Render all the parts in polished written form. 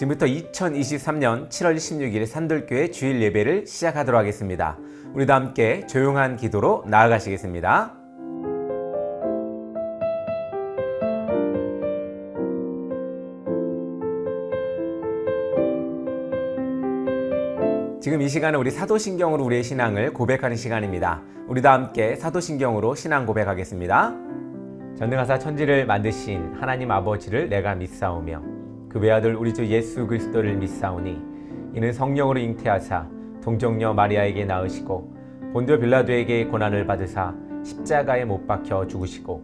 지금부터 2023년 7월 16일 산돌교회 주일 예배를 시작하도록 하겠습니다. 우리도 함께 조용한 기도로 나아가시겠습니다. 지금 이 시간은 우리 사도신경으로 우리의 신앙을 고백하는 시간입니다. 우리도 함께 사도신경으로 신앙 고백하겠습니다. 전능하사 천지를 만드신 하나님 아버지를 내가 믿사오며 그 외아들 우리 주 예수 그리스도를 믿사오니 이는 성령으로 잉태하사 동정녀 마리아에게 낳으시고 본디오 빌라도에게 고난을 받으사 십자가에 못 박혀 죽으시고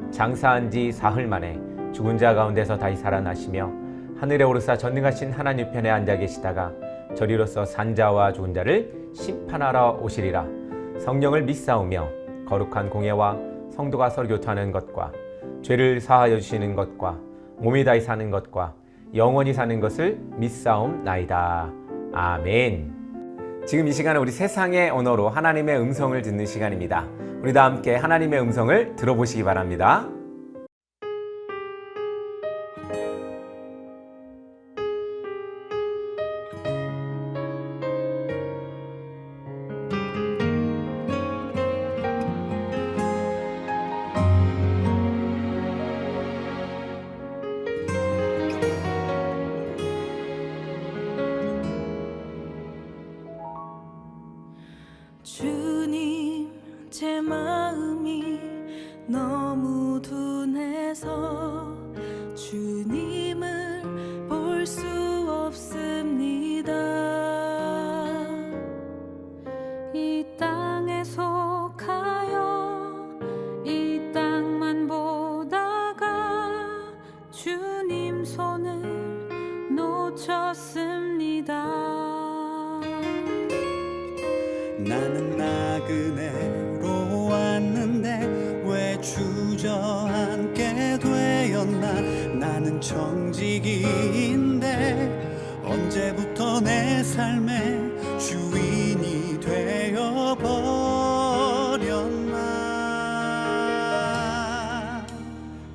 장사한 지 사흘 만에 죽은 자 가운데서 다시 살아나시며 하늘에 오르사 전능하신 하나님 편에 앉아 계시다가 저리로서 산자와 죽은 자를 심판하러 오시리라. 성령을 믿사오며 거룩한 공예와 성도가 서로 교통하는 것과 죄를 사하여 주시는 것과 몸이 다히 사는 것과 영원히 사는 것을 믿사옵나이다. 아멘. 지금 이 시간은 우리 세상의 언어로 하나님의 음성을 듣는 시간입니다. 우리도 함께 하나님의 음성을 들어보시기 바랍니다. 주님, 제 마음이 너무 둔해서 주님을 볼 수 없습니다. 이 땅에 속하여 이 땅만 보다가 주님 손을 놓쳤습니다. 나는 나그네로 왔는데 왜 주저앉게 되었나. 나는 청지기인데 언제부터 내 삶의 주인이 되어버렸나.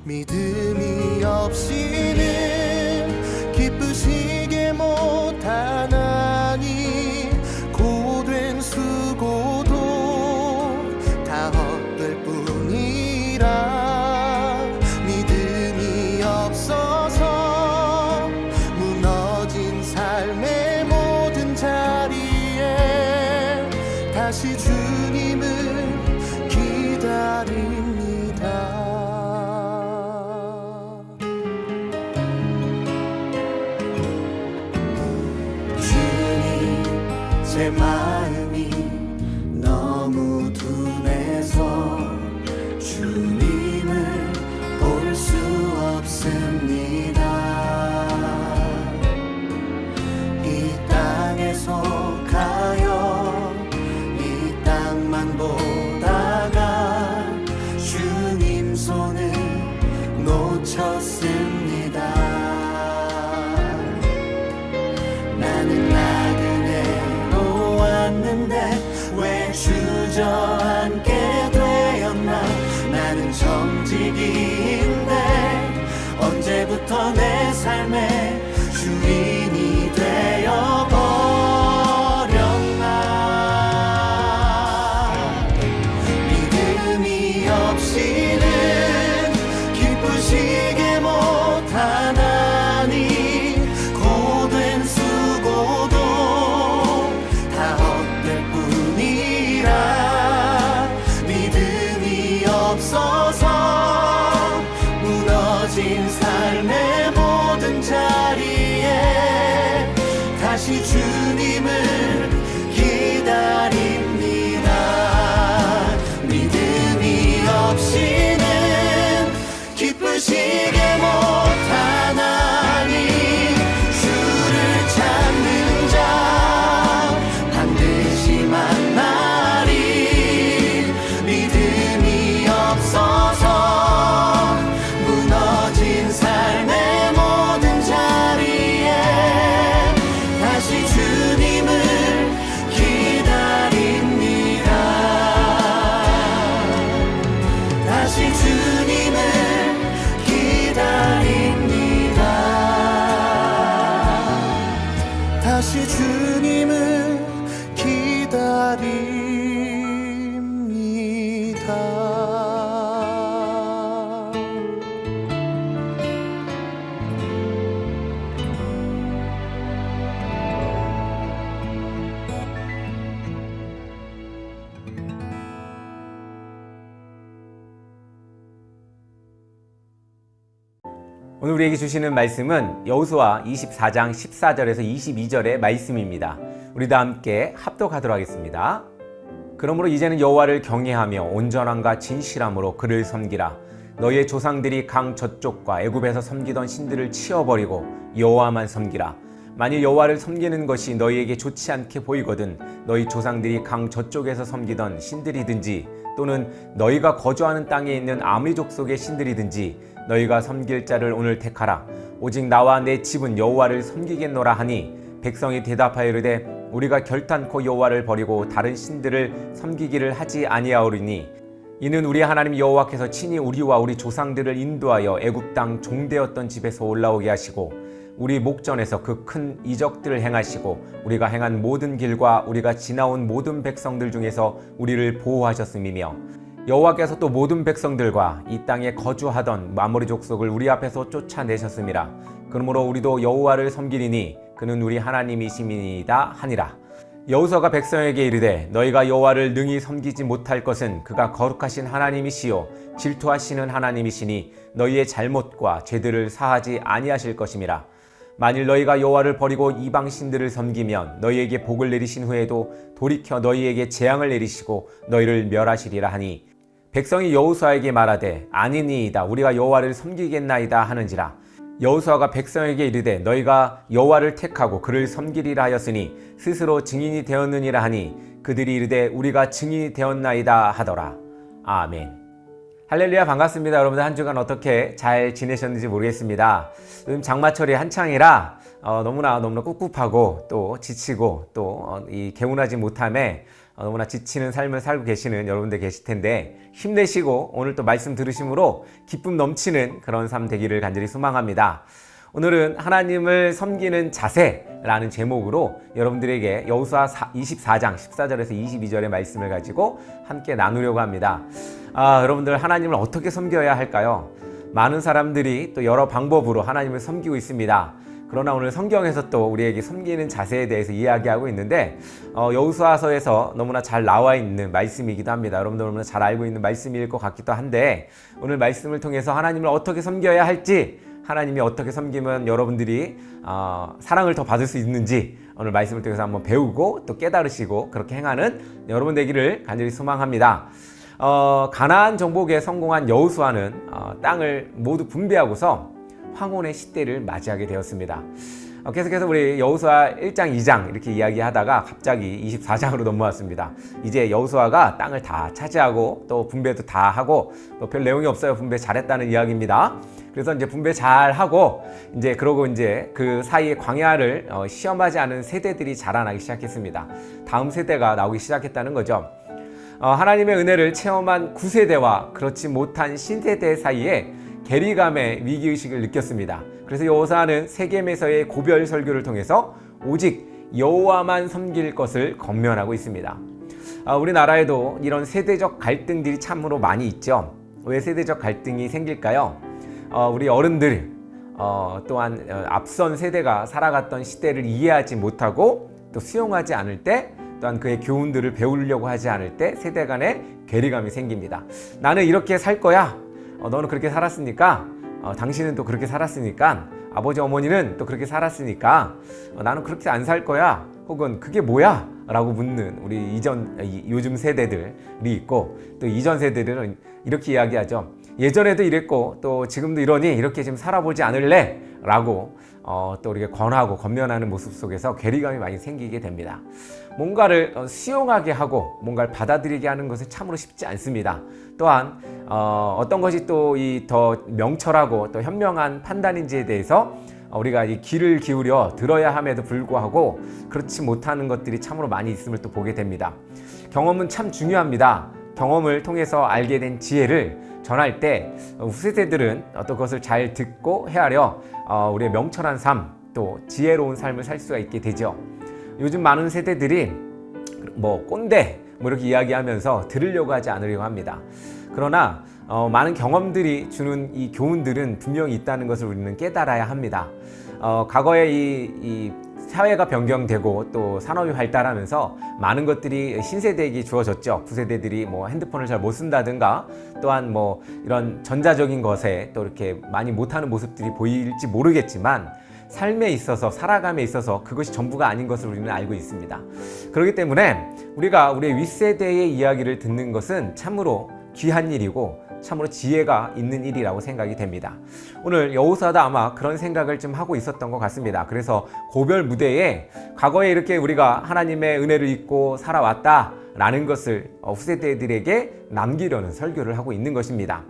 믿음이 없이는 기쁘시게 못하나니 고된 수고도 다 헛될 뿐이라. 믿음이 없어서 무너진 삶의 모든 자리에 다시 주님을 기다립니다. 주님, 제 마음이 너무 둔해서 주님을 볼 수 없습니다. 이 땅에 속하여 이 땅만 보다가 주님 손을 놓쳤습니다. 나는 나그네로 왔는데 왜 주저앉게 되었나. 나는 청지기인데 언제부터 내 삶의 주인이 되어버렸나. 믿음이 없이는 기쁘시게 못하나니 고된 수고도 다 헛될 뿐이라. 믿음이 없어서 무너진 삶의 모든 자리에 다시 주님을 기다립니다. 믿음이 없이는 기쁘시게 못하나니 주를 찾는 자 반드시 오늘 우리에게 주시는 말씀은 여호수아 24장 14절에서 22절의 말씀입니다. 우리 다 함께 합독하도록 하겠습니다. 그러므로 이제는 여호와를 경외하며 온전함과 진실함으로 그를 섬기라. 너희의 조상들이 강 저쪽과 애굽에서 섬기던 신들을 치워버리고 여호와만 섬기라. 만일 여호와를 섬기는 것이 너희에게 좋지 않게 보이거든 너희 조상들이 강 저쪽에서 섬기던 신들이든지 또는 너희가 거주하는 땅에 있는 아미 족속의 신들이든지 너희가 섬길 자를 오늘 택하라. 오직 나와 내 집은 여호와를 섬기겠노라 하니 백성이 대답하여 이르되 우리가 결단코 여호와를 버리고 다른 신들을 섬기기를 하지 아니하오리니 이는 우리 하나님 여호와께서 친히 우리와 우리 조상들을 인도하여 애굽 땅 종되었던 집에서 올라오게 하시고 우리 목전에서 그 큰 이적들을 행하시고 우리가 행한 모든 길과 우리가 지나온 모든 백성들 중에서 우리를 보호하셨음이며 여호와께서 또 모든 백성들과 이 땅에 거주하던 아모리 족속을 우리 앞에서 쫓아내셨음이라. 그러므로 우리도 여호와를 섬기리니 그는 우리 하나님이심이니이다 하니라. 여호수아가 백성에게 이르되 너희가 여호와를 능히 섬기지 못할 것은 그가 거룩하신 하나님이시요 질투하시는 하나님이시니 너희의 잘못과 죄들을 사하지 아니하실 것임이라. 만일 너희가 여호와를 버리고 이방 신들을 섬기면 너희에게 복을 내리신 후에도 돌이켜 너희에게 재앙을 내리시고 너희를 멸하시리라 하니 백성이 여호수아에게 말하되 아니니이다 우리가 여호와를 섬기겠나이다 하는지라. 여호수아가 백성에게 이르되 너희가 여호와를 택하고 그를 섬기리라 하였으니 스스로 증인이 되었느니라 하니 그들이 이르되 우리가 증인이 되었나이다 하더라. 아멘. 할렐루야, 반갑습니다. 여러분들 한 주간 어떻게 잘 지내셨는지 모르겠습니다. 요즘 장마철이 한창이라 너무나 꿉꿉하고 또 지치고 또 이 개운하지 못함에 너무나 지치는 삶을 살고 계시는 여러분들 계실 텐데 힘내시고 오늘 또 말씀 들으심으로 기쁨 넘치는 그런 삶 되기를 간절히 소망합니다. 오늘은 하나님을 섬기는 자세라는 제목으로 여러분들에게 여호수아 24장 14절에서 22절의 말씀을 가지고 함께 나누려고 합니다. 여러분들 하나님을 어떻게 섬겨야 할까요? 많은 사람들이 또 여러 방법으로 하나님을 섬기고 있습니다. 그러나 오늘 성경에서 또 우리에게 섬기는 자세에 대해서 이야기하고 있는데 여호수아서에서 너무나 잘 나와 있는 말씀이기도 합니다. 여러분들 너무나 잘 알고 있는 말씀일 것 같기도 한데 오늘 말씀을 통해서 하나님을 어떻게 섬겨야 할지 하나님이 어떻게 섬기면 여러분들이 사랑을 더 받을 수 있는지 오늘 말씀을 통해서 한번 배우고 또 깨달으시고 그렇게 행하는 여러분 되기를 간절히 소망합니다. 가나안 정복에 성공한 여호수아는 땅을 모두 분배하고서 황혼의 시대를 맞이하게 되었습니다. 계속해서 우리 여호수아 1장, 2장 이렇게 이야기하다가 갑자기 24장으로 넘어왔습니다. 이제 여호수아가 땅을 다 차지하고 또 분배도 다 하고 또 별 내용이 없어요. 분배 잘했다는 이야기입니다. 그래서 이제 분배 잘 하고 이제 그러고 이제 그 사이에 광야를 시험하지 않은 세대들이 자라나기 시작했습니다. 다음 세대가 나오기 시작했다는 거죠. 하나님의 은혜를 체험한 9세대와 그렇지 못한 신세대 사이에 괴리감의 위기의식을 느꼈습니다. 그래서 여호수아는 세겜에서의 고별 설교를 통해서 오직 여호와만 섬길 것을 권면하고 있습니다. 우리나라에도 이런 세대적 갈등들이 참으로 많이 있죠. 왜 세대적 갈등이 생길까요? 우리 어른들 또한 앞선 세대가 살아갔던 시대를 이해하지 못하고 또 수용하지 않을 때 또한 그의 교훈들을 배우려고 하지 않을 때 세대 간의 괴리감이 생깁니다. 나는 이렇게 살 거야. 너는 그렇게 살았으니까 당신은 또 그렇게 살았으니까 아버지 어머니는 또 그렇게 살았으니까 나는 그렇게 안 살 거야. 혹은 그게 뭐야? 라고 묻는 우리 요즘 세대들이 있고 또 이전 세대들은 이렇게 이야기하죠. 예전에도 이랬고 또 지금도 이러니 이렇게 지금 살아보지 않을래? 라고 또 우리가 권하고 권면하는 모습 속에서 괴리감이 많이 생기게 됩니다. 뭔가를 수용하게 하고 뭔가를 받아들이게 하는 것은 참으로 쉽지 않습니다. 또한 어떤 것이 또 이 더 명철하고 또 현명한 판단인지에 대해서 우리가 이 귀를 기울여 들어야 함에도 불구하고 그렇지 못하는 것들이 참으로 많이 있음을 또 보게 됩니다. 경험은 참 중요합니다. 경험을 통해서 알게 된 지혜를 전할 때 후세대들은 어떤 것을 잘 듣고 헤아려 우리의 명철한 삶, 또 지혜로운 삶을 살 수가 있게 되죠. 요즘 많은 세대들이 뭐 꼰대 뭐 이렇게 이야기하면서 들으려고 하지 않으려고 합니다. 그러나 많은 경험들이 주는 이 교훈들은 분명히 있다는 것을 우리는 깨달아야 합니다. 과거에 이 사회가 변경되고 또 산업이 발달하면서 많은 것들이 신세대에게 주어졌죠. 구세대들이 뭐 핸드폰을 잘 못 쓴다든가 또한 뭐 이런 전자적인 것에 또 이렇게 많이 못하는 모습들이 보일지 모르겠지만 삶에 있어서 살아감에 있어서 그것이 전부가 아닌 것을 우리는 알고 있습니다. 그렇기 때문에 우리가 우리의 윗세대의 이야기를 듣는 것은 참으로 귀한 일이고 참으로 지혜가 있는 일이라고 생각이 됩니다. 오늘 여호수아도 아마 그런 생각을 좀 하고 있었던 것 같습니다. 그래서 고별 무대에 과거에 이렇게 우리가 하나님의 은혜를 잊고 살아왔다라는 것을 후세대들에게 남기려는 설교를 하고 있는 것입니다.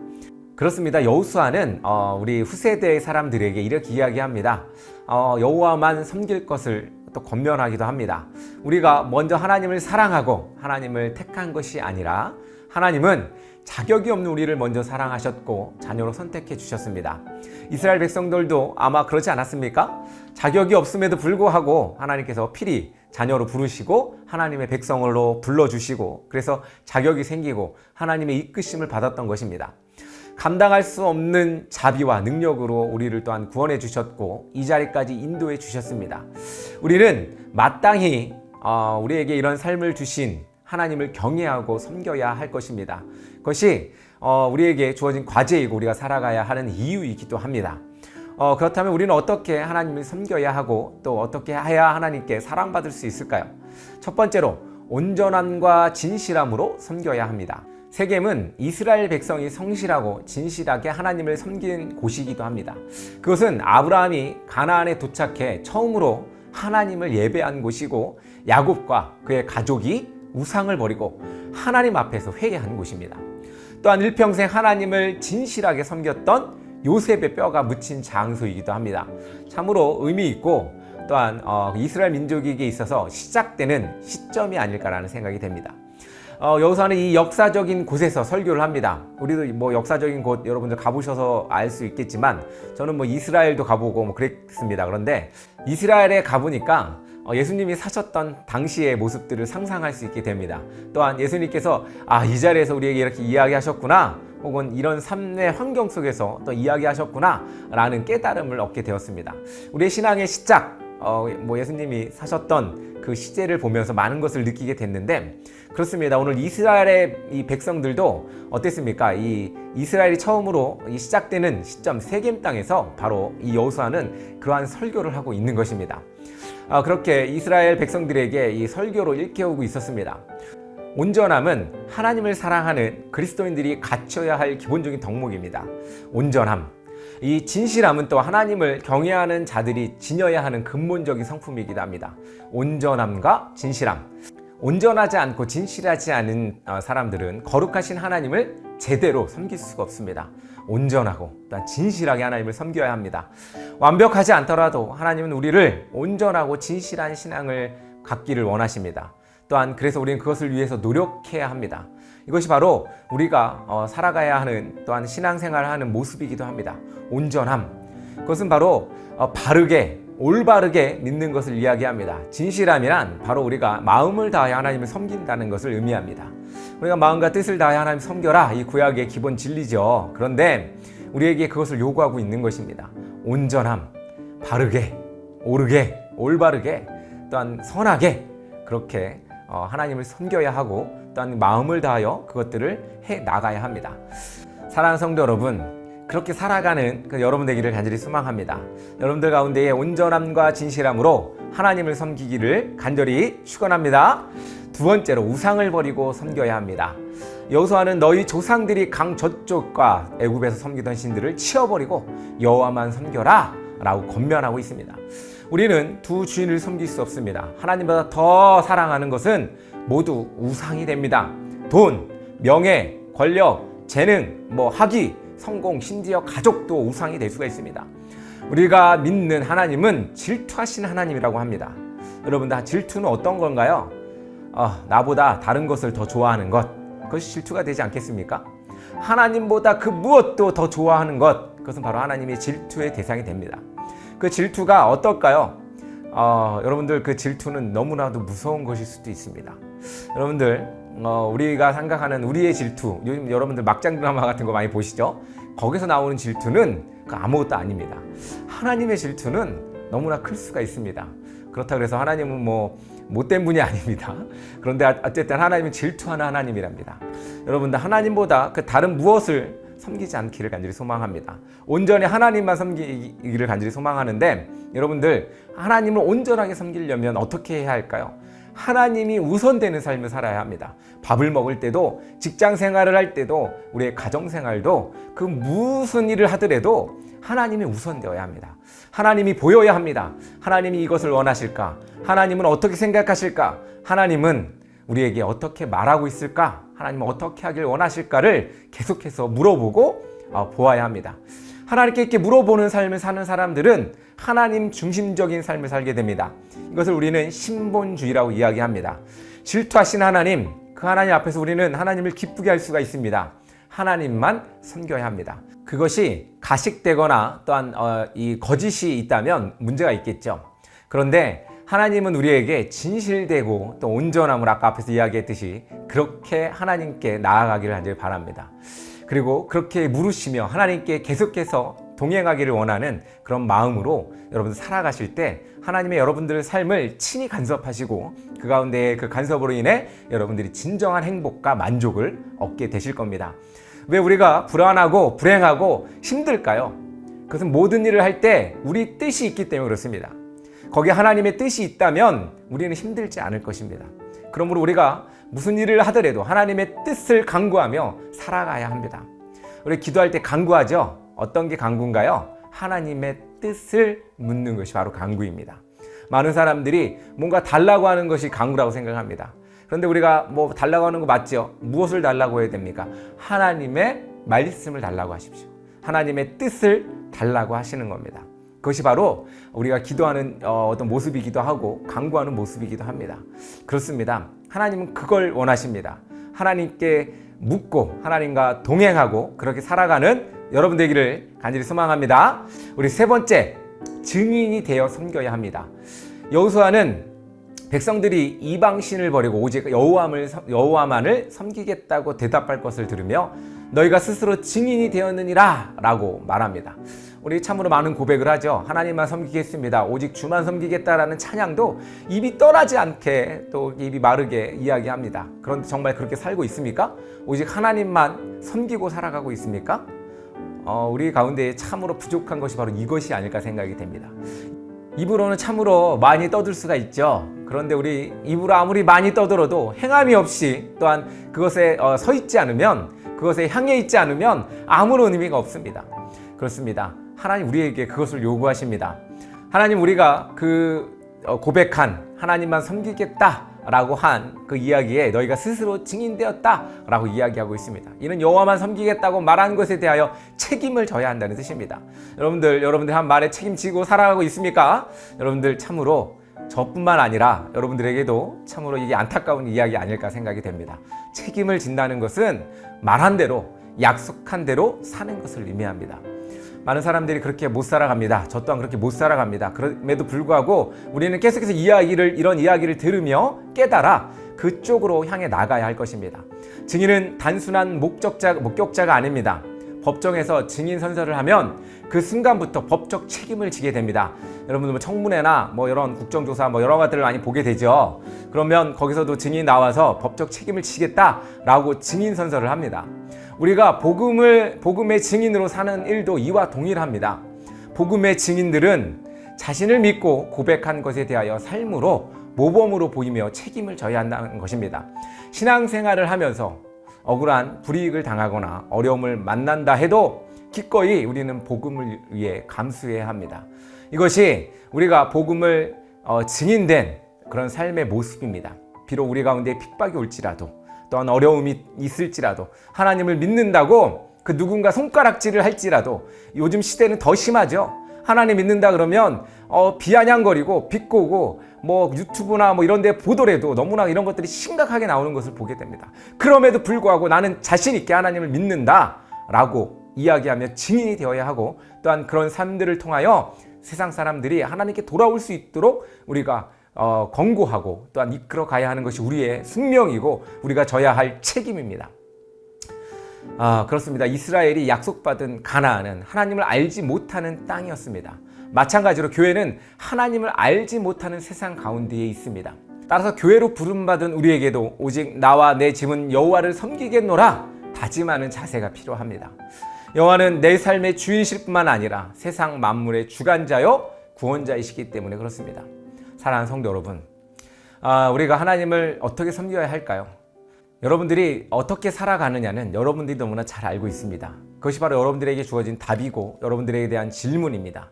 그렇습니다. 여호수아는 우리 후세대의 사람들에게 이렇게 이야기합니다. 여호와만 섬길 것을 또 권면하기도 합니다. 우리가 먼저 하나님을 사랑하고 하나님을 택한 것이 아니라 하나님은 자격이 없는 우리를 먼저 사랑하셨고 자녀로 선택해 주셨습니다. 이스라엘 백성들도 아마 그렇지 않았습니까? 자격이 없음에도 불구하고 하나님께서 필히 자녀로 부르시고 하나님의 백성으로 불러주시고 그래서 자격이 생기고 하나님의 이끄심을 받았던 것입니다. 감당할 수 없는 자비와 능력으로 우리를 또한 구원해 주셨고 이 자리까지 인도해 주셨습니다. 우리는 마땅히 우리에게 이런 삶을 주신 하나님을 경외하고 섬겨야 할 것입니다. 그것이 우리에게 주어진 과제이고 우리가 살아가야 하는 이유이기도 합니다. 그렇다면 우리는 어떻게 하나님을 섬겨야 하고 또 어떻게 해야 하나님께 사랑받을 수 있을까요? 첫 번째로 온전함과 진실함으로 섬겨야 합니다. 세겜은 이스라엘 백성이 성실하고 진실하게 하나님을 섬긴 곳이기도 합니다. 그것은 아브라함이 가나안에 도착해 처음으로 하나님을 예배한 곳이고 야곱과 그의 가족이 우상을 버리고 하나님 앞에서 회개한 곳입니다. 또한 일평생 하나님을 진실하게 섬겼던 요셉의 뼈가 묻힌 장소이기도 합니다. 참으로 의미 있고 또한 이스라엘 민족에게 있어서 시작되는 시점이 아닐까라는 생각이 됩니다. 여호수아는 이 역사적인 곳에서 설교를 합니다. 우리도 뭐 역사적인 곳 여러분들 가보셔서 알 수 있겠지만 저는 뭐 이스라엘도 가보고 뭐 그랬습니다. 그런데 이스라엘에 가보니까 예수님이 사셨던 당시의 모습들을 상상할 수 있게 됩니다. 또한 예수님께서 이 자리에서 우리에게 이렇게 이야기하셨구나 혹은 이런 삶의 환경 속에서 또 이야기하셨구나 라는 깨달음을 얻게 되었습니다. 우리의 신앙의 시작 예수님이 사셨던 그 시제를 보면서 많은 것을 느끼게 됐는데 그렇습니다. 오늘 이스라엘의 이 백성들도 어땠습니까? 이 이스라엘이 처음으로 이 시작되는 시점 세겜 땅에서 바로 이 여호수아는 그러한 설교를 하고 있는 것입니다. 그렇게 이스라엘 백성들에게 이 설교로 일깨우고 있었습니다. 온전함은 하나님을 사랑하는 그리스도인들이 갖춰야 할 기본적인 덕목입니다. 온전함. 이 진실함은 또 하나님을 경외하는 자들이 지녀야 하는 근본적인 성품이기도 합니다. 온전함과 진실함. 온전하지 않고 진실하지 않은 사람들은 거룩하신 하나님을 제대로 섬길 수가 없습니다. 온전하고 또한 진실하게 하나님을 섬겨야 합니다. 완벽하지 않더라도 하나님은 우리를 온전하고 진실한 신앙을 갖기를 원하십니다. 또한 그래서 우리는 그것을 위해서 노력해야 합니다. 이것이 바로 우리가 살아가야 하는 또한 신앙생활을 하는 모습이기도 합니다. 온전함. 그것은 바로 바르게 올바르게 믿는 것을 이야기합니다. 진실함이란 바로 우리가 마음을 다하여 하나님을 섬긴다는 것을 의미합니다. 우리가 마음과 뜻을 다하여 하나님 섬겨라 이 구약의 기본 진리죠. 그런데 우리에게 그것을 요구하고 있는 것입니다. 온전함, 바르게, 오르게, 올바르게 또한 선하게 그렇게 하나님을 섬겨야 하고 또한 마음을 다하여 그것들을 해 나가야 합니다. 사랑하는 성도 여러분, 그렇게 살아가는 여러분 되기를 간절히 소망합니다. 여러분들 가운데에 온전함과 진실함으로 하나님을 섬기기를 간절히 축원합니다. 두 번째로 우상을 버리고 섬겨야 합니다. 여호수아는 너희 조상들이 강 저쪽과 애굽에서 섬기던 신들을 치워버리고 여호와만 섬겨라 라고 권면하고 있습니다. 우리는 두 주인을 섬길 수 없습니다. 하나님보다 더 사랑하는 것은 모두 우상이 됩니다. 돈, 명예, 권력, 재능, 학위, 성공, 심지어 가족도 우상이 될 수가 있습니다. 우리가 믿는 하나님은 질투하시는 하나님이라고 합니다. 여러분, 질투는 어떤 건가요? 나보다 다른 것을 더 좋아하는 것, 그것이 질투가 되지 않겠습니까? 하나님보다 그 무엇도 더 좋아하는 것, 그것은 바로 하나님의 질투의 대상이 됩니다. 그 질투가 어떨까요? 여러분들 그 질투는 너무나도 무서운 것일 수도 있습니다. 여러분들 우리가 생각하는 우리의 질투, 요즘 여러분들 막장 드라마 같은 거 많이 보시죠? 거기서 나오는 질투는 아무것도 아닙니다. 하나님의 질투는 너무나 클 수가 있습니다. 그렇다고 해서 하나님은 뭐 못된 분이 아닙니다. 그런데 어쨌든 하나님은 질투하는 하나님이랍니다. 여러분들 하나님보다 그 다른 무엇을 섬기지 않기를 간절히 소망합니다. 온전히 하나님만 섬기기를 간절히 소망하는데, 여러분들 하나님을 온전하게 섬기려면 어떻게 해야 할까요? 하나님이 우선되는 삶을 살아야 합니다. 밥을 먹을 때도, 직장 생활을 할 때도, 우리의 가정 생활도, 그 무슨 일을 하더라도 하나님이 우선되어야 합니다. 하나님이 보여야 합니다. 하나님이 이것을 원하실까? 하나님은 어떻게 생각하실까? 하나님은 우리에게 어떻게 말하고 있을까? 하나님은 어떻게 하길 원하실까를 계속해서 물어보고 보아야 합니다. 하나님께 이렇게 물어보는 삶을 사는 사람들은 하나님 중심적인 삶을 살게 됩니다. 이것을 우리는 신본주의라고 이야기합니다. 질투하신 하나님, 그 하나님 앞에서 우리는 하나님을 기쁘게 할 수가 있습니다. 하나님만 섬겨야 합니다. 그것이 가식되거나 또한 이 거짓이 있다면 문제가 있겠죠. 그런데 하나님은 우리에게 진실되고 또 온전함을 아까 앞에서 이야기했듯이 그렇게 하나님께 나아가기를 간절히 바랍니다. 그리고 그렇게 물으시며 하나님께 계속해서 동행하기를 원하는 그런 마음으로 여러분들 살아가실 때 하나님의 여러분들의 삶을 친히 간섭하시고 그 가운데 그 간섭으로 인해 여러분들이 진정한 행복과 만족을 얻게 되실 겁니다. 왜 우리가 불안하고 불행하고 힘들까요? 그것은 모든 일을 할 때 우리 뜻이 있기 때문에 그렇습니다. 거기에 하나님의 뜻이 있다면 우리는 힘들지 않을 것입니다. 그러므로 우리가 무슨 일을 하더라도 하나님의 뜻을 간구하며 살아가야 합니다. 우리 기도할 때 간구하죠? 어떤 게 간구인가요? 하나님의 뜻을 묻는 것이 바로 간구입니다. 많은 사람들이 뭔가 달라고 하는 것이 간구라고 생각합니다. 그런데 우리가 뭐 달라고 하는 거 맞죠? 무엇을 달라고 해야 됩니까? 하나님의 말씀을 달라고 하십시오. 하나님의 뜻을 달라고 하시는 겁니다. 그것이 바로 우리가 기도하는 어떤 모습이기도 하고 간구하는 모습이기도 합니다. 그렇습니다. 하나님은 그걸 원하십니다. 하나님께 묻고 하나님과 동행하고 그렇게 살아가는 여러분 되기를 간절히 소망합니다. 우리 세 번째, 증인이 되어 섬겨야 합니다. 여호수아는 백성들이 이방신을 버리고 오직 여호와만을 섬기겠다고 대답할 것을 들으며 너희가 스스로 증인이 되었느니라 라고 말합니다. 우리 참으로 많은 고백을 하죠. 하나님만 섬기겠습니다. 오직 주만 섬기겠다라는 찬양도 입이 떠나지 않게 또 입이 마르게 이야기합니다. 그런데 정말 그렇게 살고 있습니까? 오직 하나님만 섬기고 살아가고 있습니까? 우리 가운데 참으로 부족한 것이 바로 이것이 아닐까 생각이 됩니다. 입으로는 참으로 많이 떠들 수가 있죠. 그런데 우리 입으로 아무리 많이 떠들어도 행함이 없이 또한 그것에 서 있지 않으면, 그것에 향해 있지 않으면 아무런 의미가 없습니다. 그렇습니다. 하나님 우리에게 그것을 요구하십니다. 하나님 우리가 고백한 하나님만 섬기겠다라고 한 그 이야기에 너희가 스스로 증인되었다라고 이야기하고 있습니다. 이는 여호와만 섬기겠다고 말한 것에 대하여 책임을 져야 한다는 뜻입니다. 여러분들 한 말에 책임지고 살아가고 있습니까? 여러분들 참으로 저뿐만 아니라 여러분들에게도 참으로 이게 안타까운 이야기 아닐까 생각이 됩니다. 책임을 진다는 것은 말한 대로 약속한 대로 사는 것을 의미합니다. 많은 사람들이 그렇게 못 살아갑니다. 저 또한 그렇게 못 살아갑니다. 그럼에도 불구하고 우리는 계속해서 이런 이야기를 들으며 깨달아 그쪽으로 향해 나가야 할 것입니다. 증인은 단순한 목격자가 아닙니다. 법정에서 증인 선서를 하면 그 순간부터 법적 책임을 지게 됩니다. 여러분들 청문회나 이런 국정조사 여러 가지를 많이 보게 되죠. 그러면 거기서도 증인이 나와서 법적 책임을 지겠다라고 증인 선서를 합니다. 우리가 복음의 증인으로 사는 일도 이와 동일합니다. 복음의 증인들은 자신을 믿고 고백한 것에 대하여 삶으로 모범으로 보이며 책임을 져야 한다는 것입니다. 신앙생활을 하면서 억울한 불이익을 당하거나 어려움을 만난다 해도 기꺼이 우리는 복음을 위해 감수해야 합니다. 이것이 우리가 복음을 증인된 그런 삶의 모습입니다. 비록 우리 가운데 핍박이 올지라도 또한 어려움이 있을지라도 하나님을 믿는다고 그 누군가 손가락질을 할지라도 요즘 시대는 더 심하죠. 하나님 믿는다 그러면 비아냥거리고 비꼬고 유튜브나 이런 데 보더라도 너무나 이런 것들이 심각하게 나오는 것을 보게 됩니다. 그럼에도 불구하고 나는 자신 있게 하나님을 믿는다 라고 이야기하며 증인이 되어야 하고 또한 그런 삶들을 통하여 세상 사람들이 하나님께 돌아올 수 있도록 우리가 권고하고 또한 이끌어 가야 하는 것이 우리의 숙명이고 우리가 져야 할 책임입니다. 그렇습니다. 이스라엘이 약속받은 가나안은 하나님을 알지 못하는 땅이었습니다. 마찬가지로 교회는 하나님을 알지 못하는 세상 가운데에 있습니다. 따라서 교회로 부름받은 우리에게도 오직 나와 내 집은 여호와를 섬기겠노라 다짐하는 자세가 필요합니다. 여호와는 내 삶의 주인이실 뿐만 아니라 세상 만물의 주관자요 구원자이시기 때문에 그렇습니다. 사랑하는 성도 여러분, 우리가 하나님을 어떻게 섬겨야 할까요? 여러분들이 어떻게 살아가느냐는 여러분들이 너무나 잘 알고 있습니다. 그것이 바로 여러분들에게 주어진 답이고 여러분들에 대한 질문입니다.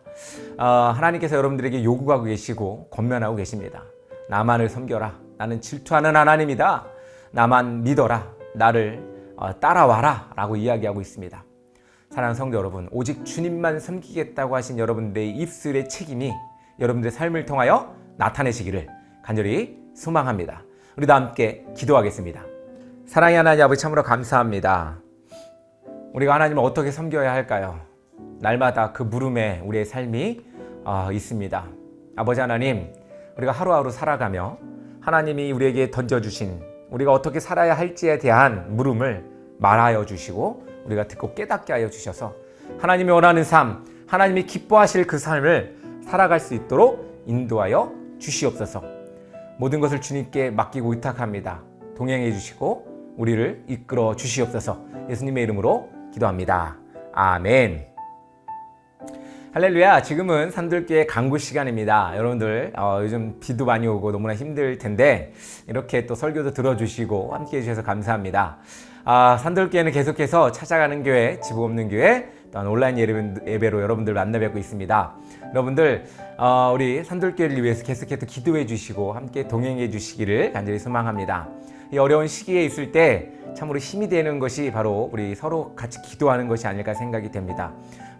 하나님께서 여러분들에게 요구하고 계시고 권면하고 계십니다. 나만을 섬겨라. 나는 질투하는 하나님이다. 나만 믿어라. 나를 따라와라 라고 이야기하고 있습니다. 사랑하는 성도 여러분, 오직 주님만 섬기겠다고 하신 여러분들의 입술의 책임이 여러분들의 삶을 통하여 나타내시기를 간절히 소망합니다. 우리도 함께 기도하겠습니다. 사랑의 하나님 아버지, 참으로 감사합니다. 우리가 하나님을 어떻게 섬겨야 할까요? 날마다 그 물음에 우리의 삶이 있습니다. 아버지 하나님, 우리가 하루하루 살아가며 하나님이 우리에게 던져주신 우리가 어떻게 살아야 할지에 대한 물음을 말하여 주시고 우리가 듣고 깨닫게 하여 주셔서 하나님이 원하는 삶, 하나님이 기뻐하실 그 삶을 살아갈 수 있도록 인도하여 주시옵소서. 모든 것을 주님께 맡기고 의탁합니다. 동행해 주시고 우리를 이끌어 주시옵소서. 예수님의 이름으로 기도합니다. 아멘. 할렐루야. 지금은 산들교회 강구 시간입니다. 여러분들 요즘 비도 많이 오고 너무나 힘들 텐데 이렇게 또 설교도 들어주시고 함께 해주셔서 감사합니다. 산들교회는 계속해서 찾아가는 교회, 집 없는 교회, 또한 온라인 예배로 여러분들 만나 뵙고 있습니다. 여러분들 우리 산들교회를 위해서 계속해서 기도해 주시고 함께 동행해 주시기를 간절히 소망합니다. 이 어려운 시기에 있을 때 참으로 힘이 되는 것이 바로 우리 서로 같이 기도하는 것이 아닐까 생각이 됩니다.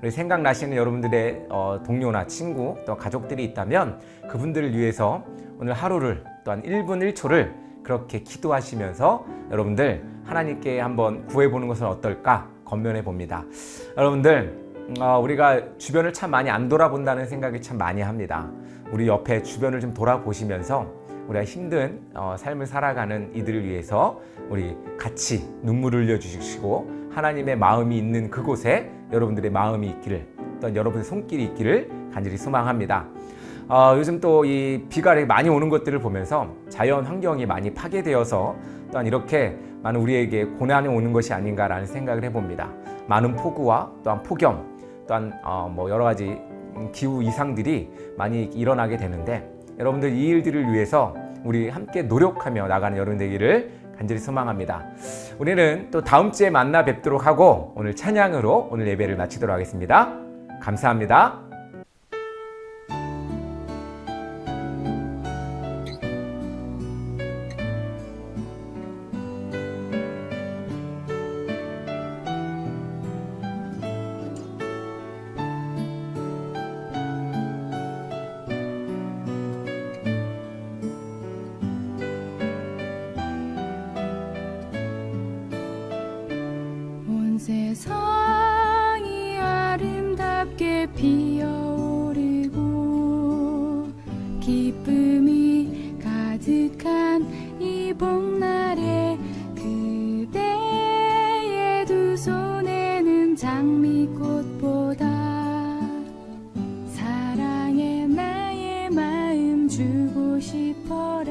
우리 생각나시는 여러분들의 동료나 친구 또 가족들이 있다면 그분들을 위해서 오늘 하루를 또한 1분 1초를 그렇게 기도하시면서 여러분들 하나님께 한번 구해보는 것은 어떨까 권면해 봅니다. 여러분들 우리가 주변을 참 많이 안 돌아본다는 생각이 참 많이 합니다. 우리 옆에 주변을 좀 돌아보시면서 우리가 힘든 삶을 살아가는 이들을 위해서 우리 같이 눈물을 흘려주시고 하나님의 마음이 있는 그곳에 여러분들의 마음이 있기를 또한 여러분의 손길이 있기를 간절히 소망합니다. 요즘 또 이 비가 많이 오는 것들을 보면서 자연 환경이 많이 파괴되어서 또한 이렇게 많은 우리에게 고난이 오는 것이 아닌가라는 생각을 해봅니다. 많은 폭우와 또한 폭염 또한 여러 가지 기후 이상들이 많이 일어나게 되는데 여러분들 이 일들을 위해서 우리 함께 노력하며 나가는 여러분 되기를 간절히 소망합니다. 우리는 또 다음 주에 만나 뵙도록 하고 오늘 찬양으로 오늘 예배를 마치도록 하겠습니다. 감사합니다. 세상이 아름답게 피어오르고 기쁨이 가득한 이 봄날에 그대의 두 손에는 장미꽃보다 사랑에 나의 마음 주고 싶어라.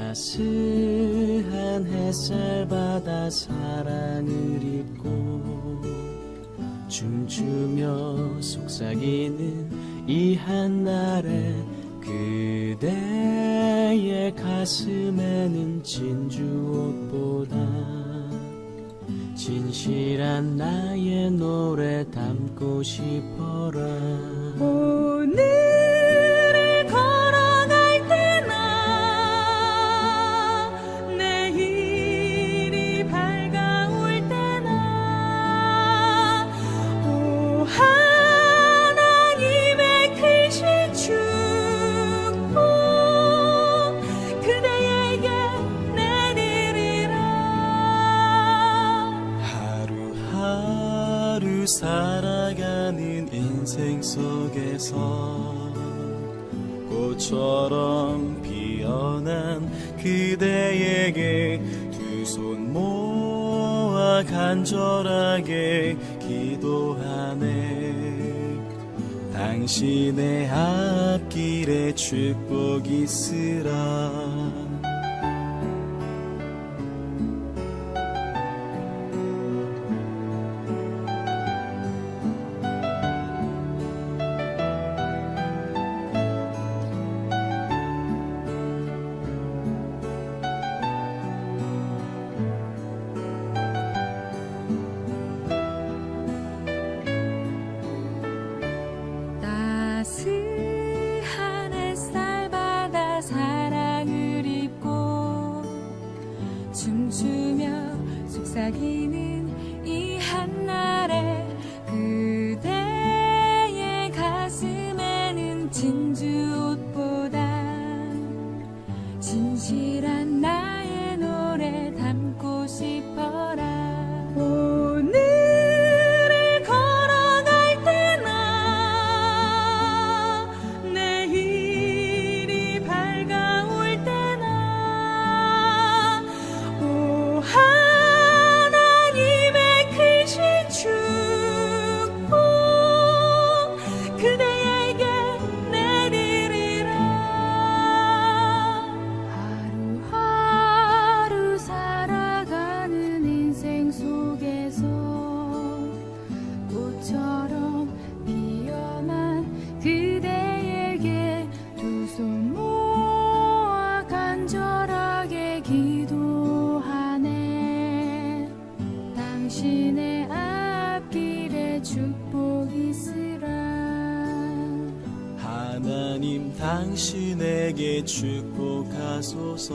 따스한 햇살 받아 사랑을 입고 춤추며 속삭이는 이 한날에 그대의 가슴에는 진주옷보다 진실한 나의 노래 담고 싶어라. 오늘을 걸어갈 때나 내일이 밝아올 때나 오 하나님의 크신 축복 그대에게 내리리라. 하루하루 살아가는 인생 인생 속에서 꽃처럼 피어난 그대에게 두 손 모아 간절하게 기도하네. 당신의 앞길에 축복 있으라. 따스한 햇살 받아 사랑을 입고 춤추며 속삭이는 이 한날에 그대의 가슴에는 진주옷보다 진실한 나의 노래 담고 싶어라. 오늘을 걸어갈 때나 내일이 밝아올 때나 오 하나님의 크신 축복 그대에게 내리리라. 하루하루 살아가는 인생 속에서 꽃처럼 피어난 그대에게 두 손 모아 간절하게 기도하네. 당신의 앞길에 축복 있으라. 하나님 당신에게 축복하소서.